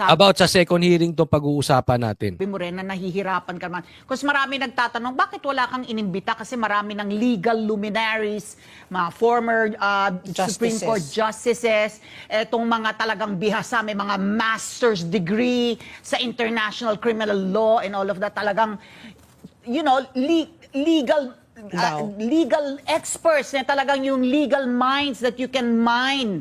sabi About sa second hearing to pag-uusapan natin. mo rin na nahihirapan ka naman. Kasi marami nagtatanong, bakit wala kang inimbita? Kasi marami ng legal luminaries, mga former Supreme Court justices, etong mga talagang bihasa, may mga master's degree sa international criminal law and all of that. Talagang, you know, legal experts na talagang yung legal minds that you can mine.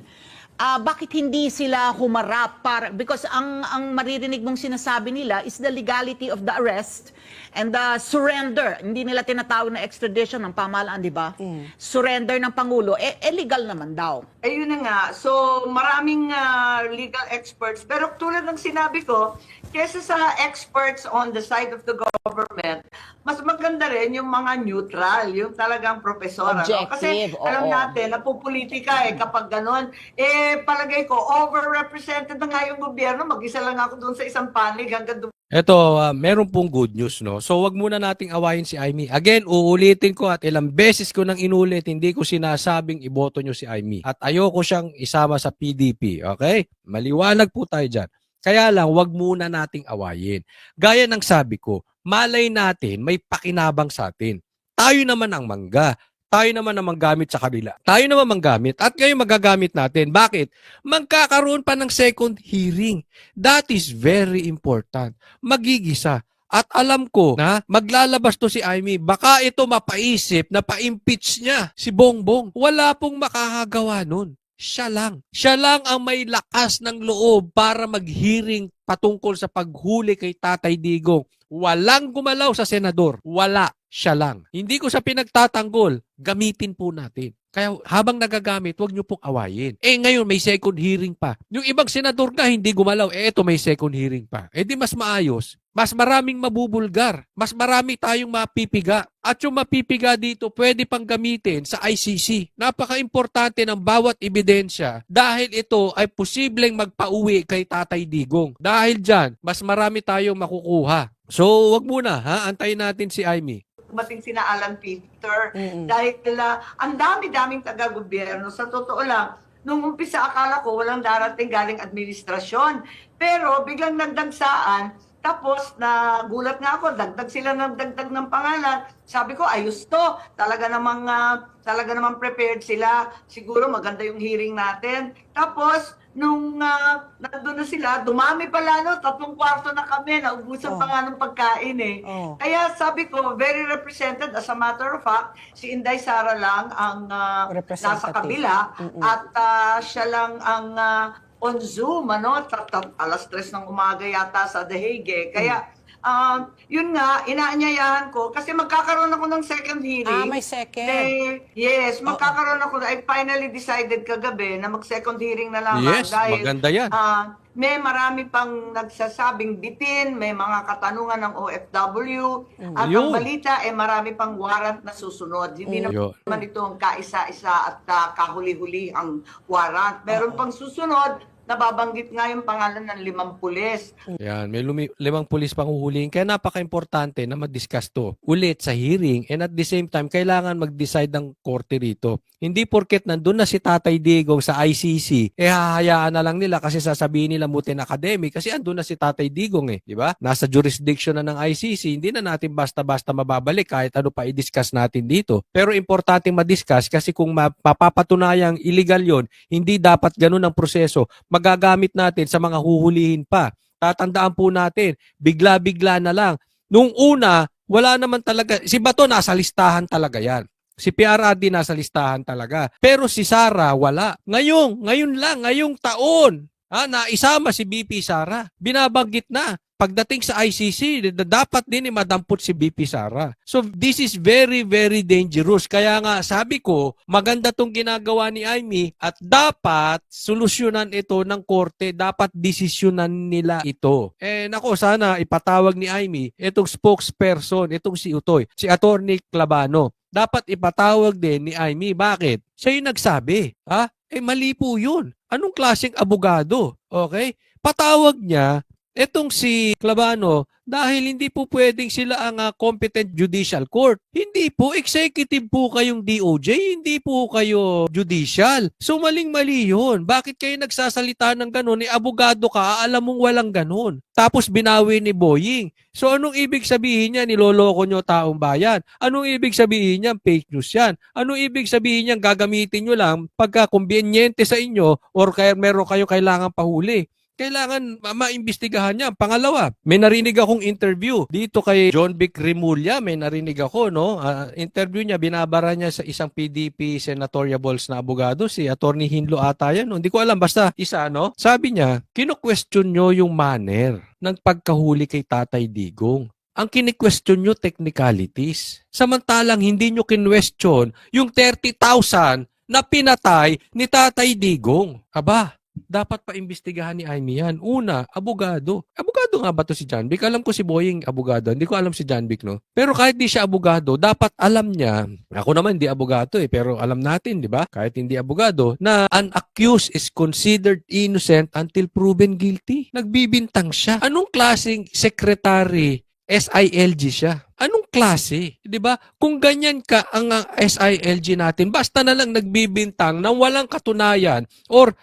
Bakit hindi sila humarap para, because ang maririnig mong sinasabi nila is the legality of the arrest and the surrender. Hindi nila tinatawag na extradition ng pamahalaan, di ba? Surrender ng Pangulo, legal naman daw. Ayun na nga. So, maraming legal experts. Pero tulad ng sinabi ko, kesa sa experts on the side of the government, mas maganda rin yung mga neutral, yung talagang profesor. Kasi alam natin, napupolitika kapag ganon. Palagay ko, overrepresented na nga yung gobyerno. Mag-isa lang ako doon sa isang panig hanggang doon. Ito, meron pong good news, no? So, wag muna nating awayin si Amy. Again, uulitin ko at ilang beses ko nang inulit, hindi ko sinasabing iboto nyo si Amy. At ayoko siyang isama sa PDP, okay? Maliwanag po tayo dyan. Kaya lang, wag muna nating awayin. Gaya ng sabi ko, malay natin may pakinabang sa atin. Tayo naman ang mangga. Tayo naman ang manggamit sa kanila. Tayo naman manggamit at ngayon magagamit natin. Bakit? Magkakaroon pa ng second hearing. That is very important. Magigisa. At alam ko na maglalabas to si Amy. Baka ito mapaisip na pa-impeach niya si Bongbong. Wala pong makakagawa nun. Siya lang. Siya lang ang may lakas ng loob para mag-hearing patungkol sa paghuli kay Tatay Digong. Walang gumalaw sa senador. Wala. Siya lang. Hindi ko sa pinagtatanggol. Gamitin po natin. Kaya habang nagagamit, huwag niyo pong awayin. Ngayon may second hearing pa. Yung ibang senador nga hindi gumalaw. Ito may second hearing pa. Di mas maayos. Mas maraming mabubulgar. Mas marami tayong mapipiga. At yung mapipiga dito, pwede pang gamitin sa ICC. Napaka-importante ng bawat ebidensya dahil ito ay posibleng magpauwi kay Tatay Digong. Dahil dyan, mas marami tayong makukuha. So, wag muna, antayin natin si Amy. Kumating sina Alan Peter dahil ang dami-daming taga-gobyerno. Sa totoo lang, nung umpisa akala ko walang darating galing administrasyon. Pero biglang nagdagsaan, tapos nagulat nga ako, dagdag sila ng dagdag ng pangalan. Sabi ko, ayos to. Talaga namang prepared sila. Siguro maganda yung hearing natin. Tapos, nung nandun na sila, dumami pala, 3 kwarto na kami, naubusan pa nga ng pagkain Kaya sabi ko, very represented. As a matter of fact, si Inday Sara lang ang nasa kabila at siya lang ang on Zoom, alas 3 ng umaga yata sa The Hague. Kaya, yun nga, inaanyayahan ko kasi magkakaroon ako ng second hearing. May second? Yes, magkakaroon ako. I finally decided kagabi na mag-second hearing na lang. Yes, dahil, maganda yan. may marami pang nagsasabing bitin, may mga katanungan ng OFW, at ang balita, marami pang warrant na susunod. Hindi naman ito ang kaisa-isa at kahuli-huli ang warrant. Meron pang susunod, nababanggit nga yung pangalan ng 5 pulis. Yan, may 5 pulis pang huhulihin. Kaya napaka-importante na ma-discuss to ulit sa hearing and at the same time, kailangan mag-decide ng korte rito. Hindi porket nandun na si Tatay Digong sa ICC, hahayaan na lang nila kasi sasabihin nila mutin academic kasi andun na si Tatay Digong di ba? Nasa jurisdiction na ng ICC, hindi na natin basta-basta mababalik kahit ano pa i-discuss natin dito. Pero importanteng ma-discuss kasi kung mapapatunayang illegal yon, hindi dapat ganun ang proseso. Magagamit natin sa mga huhulihin pa. Tatandaan po natin, bigla-bigla na lang. Nung una, wala naman talaga, si Bato nasa listahan talaga yan. Si PRRD nasa listahan talaga. Pero si Sara, wala. Ngayong taon, naisama si BP Sara. Binabanggit na. Pagdating sa ICC, dapat din madampot si BP Sara. So this is very, very dangerous. Kaya nga sabi ko, maganda tong ginagawa ni Amy at dapat solusyonan ito ng korte. Dapat desisyonan nila ito. Nako, sana ipatawag ni Amy itong spokesperson, itong si Utoy, si Attorney Clabano. Dapat ipatawag din ni Amy. Bakit? Siya yung nagsabi. Mali po yun. Anong klaseng abogado? Okay? Patawag niya Etong si Clavano, dahil hindi po pwedeng sila ang competent judicial court. Hindi po, executive po kayong DOJ, hindi po kayo judicial. So maling-mali yun. Bakit kayo nagsasalita ng ganun? Abogado ka, alam mong walang ganun. Tapos binawi ni Boying. So anong ibig sabihin niya? Niloloko nyo taong bayan. Anong ibig sabihin niya? Fake news yan. Anong ibig sabihin niya? Gagamitin nyo lang pagka kumbinyente sa inyo or kaya meron kayo kailangan pahuli. Kailangan maimbestigahan niya. Pangalawa, may narinig akong interview dito kay John Vic Remulla. May narinig ako, no? Interview niya, binabara niya sa isang PDP senatorial balls na abogado, si Attorney Hinlo ata yan. No? Hindi ko alam, basta isa, no? Sabi niya, kino-question nyo yung manner ng pagkahuli kay Tatay Digong. Ang kini-question nyo, technicalities. Samantalang hindi nyo kinwestiyon yung 30,000 na pinatay ni Tatay Digong. Aba, dapat pa imbestigahan ni Amy yan. Una, abogado. Abogado nga ba to si John Vic? Alam ko si Boying abogado. Hindi ko alam si John Vic, no? Pero kahit di siya abogado, dapat alam niya, ako naman hindi abogado pero alam natin, di ba? Kahit hindi abogado, na an accused is considered innocent until proven guilty. Nagbibintang siya. Anong klaseng secretary SILG siya? Anong klase? 'Di ba? Kung ganyan ka ang SILG natin, basta na lang nagbibintang nang walang katunayan or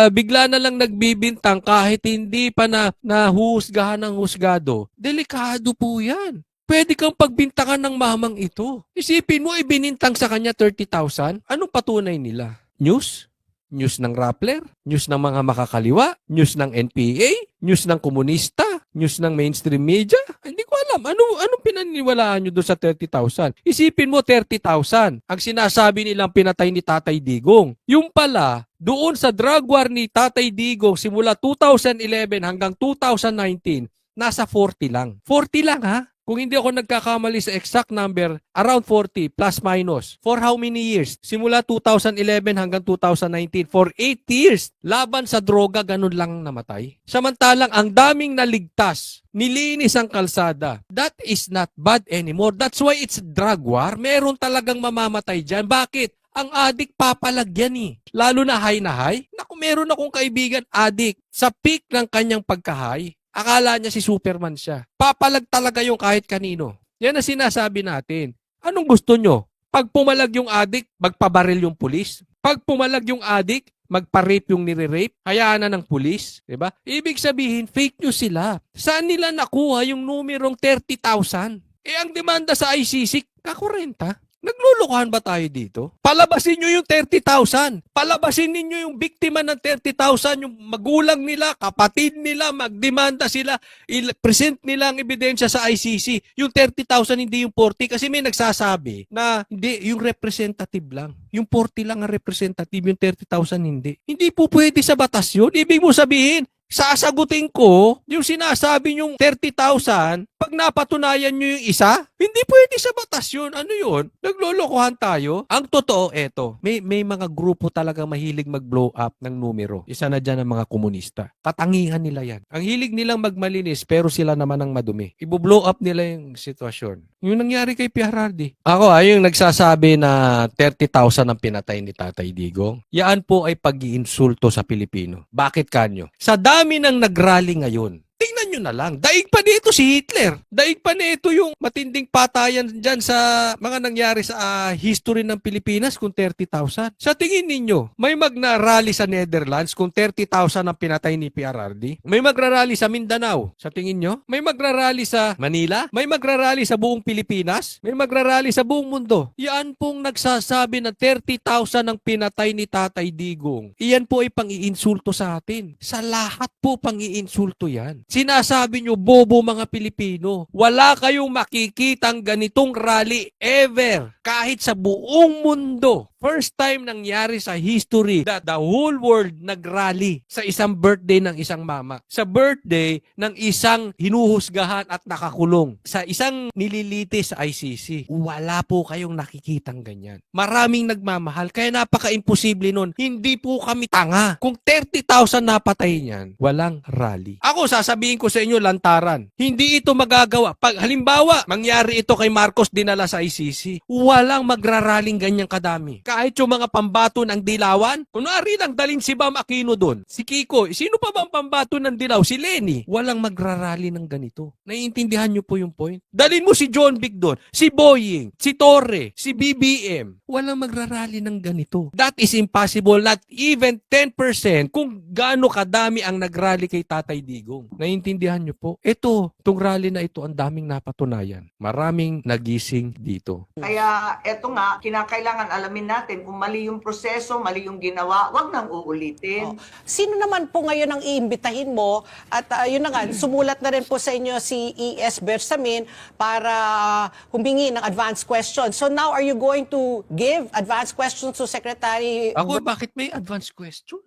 bigla na lang nagbibintang kahit hindi pa nahusgahan ng husgado. Delikado po 'yan. Pwede kang pagbintangan ng mamang ito. Isipin mo, ibinintang sa kanya 30,000. Anong patunay nila? News? News ng Rappler? News ng mga makakaliwa? News ng NPA? News ng komunista? News ng mainstream media? Hindi ko alam. Anong pinaniniwalaan nyo doon sa 30,000? Isipin mo 30,000. Ang sinasabi nilang pinatay ni Tatay Digong. Yung pala, doon sa drug war ni Tatay Digong simula 2011 hanggang 2019, nasa 40 lang. 40 lang ha? Kung hindi ako nagkakamali sa exact number, around 40 plus minus. For how many years? Simula 2011 hanggang 2019. For 8 years. Laban sa droga, ganun lang namatay. Samantalang ang daming naligtas, nilinis ang kalsada. That is not bad anymore. That's why it's drug war. Meron talagang mamamatay dyan. Bakit? Ang adik papalagyan Lalo na high. Naku, meron akong kaibigan adik. Sa peak ng kanyang pagka-high, akala niya si Superman siya. Papalag talaga yung kahit kanino. Yan ang sinasabi natin. Anong gusto nyo? Pag pumalag yung adik, magpabaril yung pulis. Pag pumalag yung adik, magpa-rape yung nire-rape. Hayaan na ng pulis. Diba? Ibig sabihin, fake news sila. Saan nila nakuha yung numerong 30,000? Ang demanda sa ICC, kakurenta. Naglulukuhan ba tayo dito? Palabasin nyo yung 30,000. Palabasin ninyo yung biktima ng 30,000, yung magulang nila, kapatid nila, magdemanda sila, i-present nila ang ebidensya sa ICC. Yung 30,000 hindi yung 40 kasi may nagsasabi na hindi, yung representative lang. Yung 40 lang ang representative, yung 30,000 hindi. Hindi po pwede sa batas yun. Ibig mo sabihin, sasagutin ko yung sinasabi nyong 30,000 pag napatunayan nyo yung isa, hindi pwede sa batas yun. Ano yun? Naglolokohan tayo. Ang totoo, eto, may mga grupo talagang mahilig mag-blow up ng numero. Isa na dyan ang mga komunista. Katangihan nila yan. Ang hilig nilang magmalinis pero sila naman ang madumi. Ibo-blow up nila yung sitwasyon. Yung nangyari kay PRRD. Ako yung nagsasabi na 30,000 ang pinatay ni Tatay Digong. Yan po ay pag-iinsulto sa Pilipino. Bakit kanyo? Sa dami ng nagrally ngayon, tingnan nyo na lang. Daig pa nito si Hitler. Daig pa nito yung matinding patayan dyan sa mga nangyari sa history ng Pilipinas kung 30,000. Sa tingin ninyo, may magnarally sa Netherlands kung 30,000 ang pinatay ni PRRD? May magrarally sa Mindanao? Sa tingin nyo? May magrarally sa Manila? May magrarally sa buong Pilipinas? May magrarally sa buong mundo? Yan pong nagsasabi na 30,000 ang pinatay ni Tatay Digong. Iyan po ay pang-iinsulto sa atin. Sa lahat po pang-iinsulto yan. Sinasabi nyo, bobo mga Pilipino, wala kayong makikitang ganitong rally ever kahit sa buong mundo. First time nangyari sa history that the whole world nagrally sa isang birthday ng isang mama. Sa birthday ng isang hinuhusgahan at nakakulong. Sa isang nililitis sa ICC. Wala po kayong nakikitang ganyan. Maraming nagmamahal, kaya napaka-imposible nun. Hindi po kami tanga. Kung 30,000 napatay niyan, walang rally. Ako, sasabihin ko sa inyo, lantaran. Hindi ito magagawa. Pag halimbawa, mangyari ito kay Marcos dinala sa ICC, walang magraraling ganyang kadami. kahit yung mga pambato ng dilawan, kunwari lang dalhin si Bam Aquino doon, si Kiko, sino pa bang pambato ng dilaw? Si Lenny. Walang magrarally ng ganito. Naiintindihan niyo po yung point? Dalhin mo si John Vic doon, si Boying, si Torre, si BBM. Walang magrarally ng ganito. That is impossible. Not even 10% kung gaano kadami ang nagrally kay Tatay Digong. Naiintindihan niyo po? Itong rally na ito, ang daming napatunayan. Maraming nagising dito. Kaya eto nga, kinakailangan alamin natin kung mali yung proseso, mali yung ginawa, wag nang uulitin. Sino naman po ngayon ang iimbitahin mo? At yun na nga, sumulat na rin po sa inyo si E.S. Bersamin para humingi ng advance questions. So now, are you going to give advance questions to Secretary? Ako, bakit may advance question?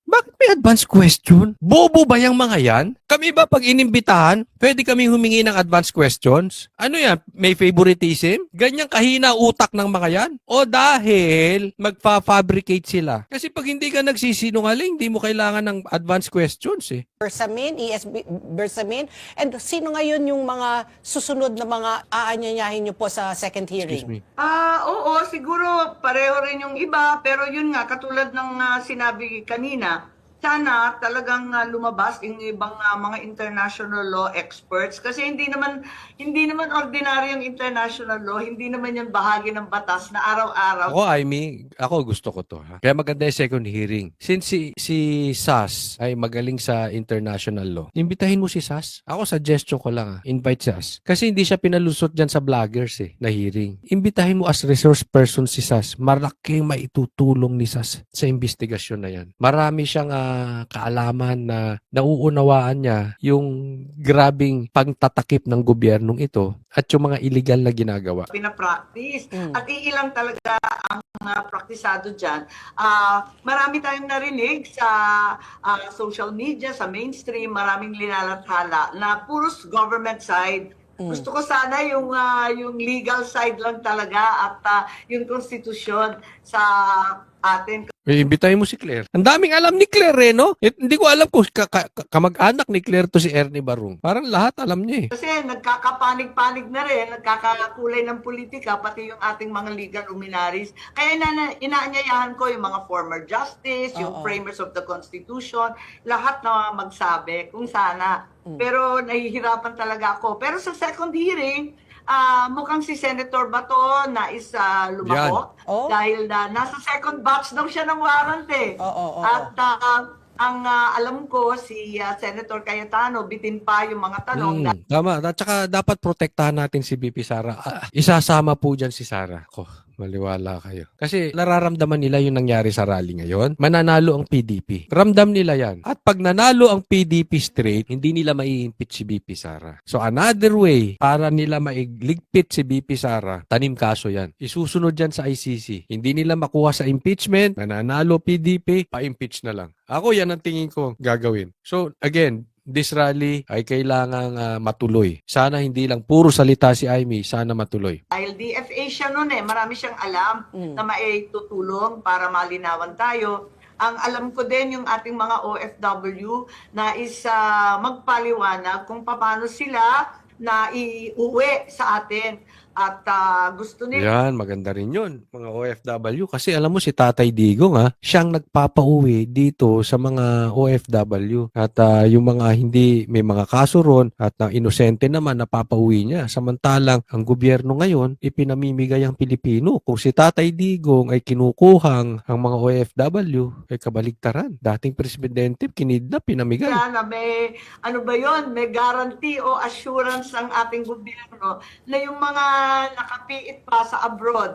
Bakit may advance question? Bobo ba yung mga yan? Kami ba pag inimbitahan, pwede kami humingi ng advance questions? Ano yan? May favoritism? Ganyang kahina utak ng mga yan? O dahil magfa-fabricate sila? Kasi pag hindi ka nagsisinungaling, hindi mo kailangan ng advance questions eh. Bersamin, E.S. Bersamin. And sino ngayon yung mga susunod na mga aanyayahin nyo po sa second hearing? Excuse me. Oo, siguro pareho rin yung iba, pero yun nga, katulad ng sinabi kanina, sana talagang lumabas yung ibang mga international law experts kasi hindi naman ordinaryong international law, hindi naman yan bahagi ng batas na araw-araw. Ako gusto ko to. Ha? Kaya maganda yung second hearing. Since si SAS ay magaling sa international law, imbitahin mo si SAS. Ako suggestion ko lang, invite SAS. Kasi hindi siya pinalusot dyan sa vloggers na hearing. Imbitahin mo as resource person si SAS. Malaking maitutulong ni SAS sa investigasyon na yan. Marami siyang kaalaman na nauunawaan niya yung grabing pagtatakip ng gobyernong ito at yung mga illegal na ginagawa. Pinapractice. At iilang talaga ang praktisado dyan. Marami tayong narinig sa social media, sa mainstream, maraming linalathala na puros government side. Gusto ko sana yung legal side lang talaga at yung konstitusyon sa atin. Imbitahin mo si Claire. Ang daming alam ni Claire no? Hindi ko alam kung kamag-anak ni Claire to si Ernie Barung. Parang lahat alam niya eh. Kasi nagkakapanig-panig na rin, nagkakakulay ng politika, pati yung ating mga legal luminaries. Kaya inaanyayahan ko yung mga former justice, yung framers of the Constitution, lahat na magsabi kung sana. Pero nahihirapan talaga ako. Pero sa second hearing, mukhang si Senator Bato nais lumako dahil nasa second batch daw siya ng warrant eh. At ang alam ko si Senator Cayetano bitin pa yung mga tanong. Tama. At saka dapat protektahan natin si BP Sara. Isasama po dyan si Sara. Maliwala kayo. Kasi nararamdaman nila yung nangyari sa rally ngayon. Mananalo ang PDP. Ramdam nila yan. At pag nanalo ang PDP straight, hindi nila mai-impeach si BP Sara. So another way para nila maigligpit si BP Sara, tanim kaso yan. Isusunod yan sa ICC. Hindi nila makuha sa impeachment, nananalo PDP, pa-impeach na lang. Ako yan ang tingin ko gagawin. So again, this rally ay kailangang matuloy. Sana hindi lang puro salita si Amy, sana matuloy. Dahil DFA siya noon marami siyang alam na maitutulong para malinawan tayo. Ang alam ko din yung ating mga OFW na magpaliwanag kung paano sila na iuwi sa atin. At gusto nila. Yan, maganda rin yun, mga OFW. Kasi alam mo si Tatay Digong, siyang nagpapauwi dito sa mga OFW. At yung mga hindi may mga kaso ron at inosente naman napapauwi niya. Samantalang ang gobyerno ngayon, ipinamimigay ang Pilipino. Kung si Tatay Digong ay kinukuhang ang mga OFW, ay kabaligtaran. Dating presidente, kinidnap, pinamigay. Na may, may guarantee o assurance ang ating gobyerno na yung mga nakapiit pa sa abroad,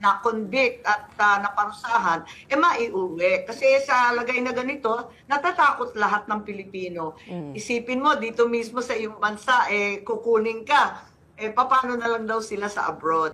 na-convict at naparusahan, maiuwi. Kasi sa lagay na ganito, natatakot lahat ng Pilipino. Isipin mo, dito mismo sa iyong bansa, kukunin ka. Paano na lang daw sila sa abroad?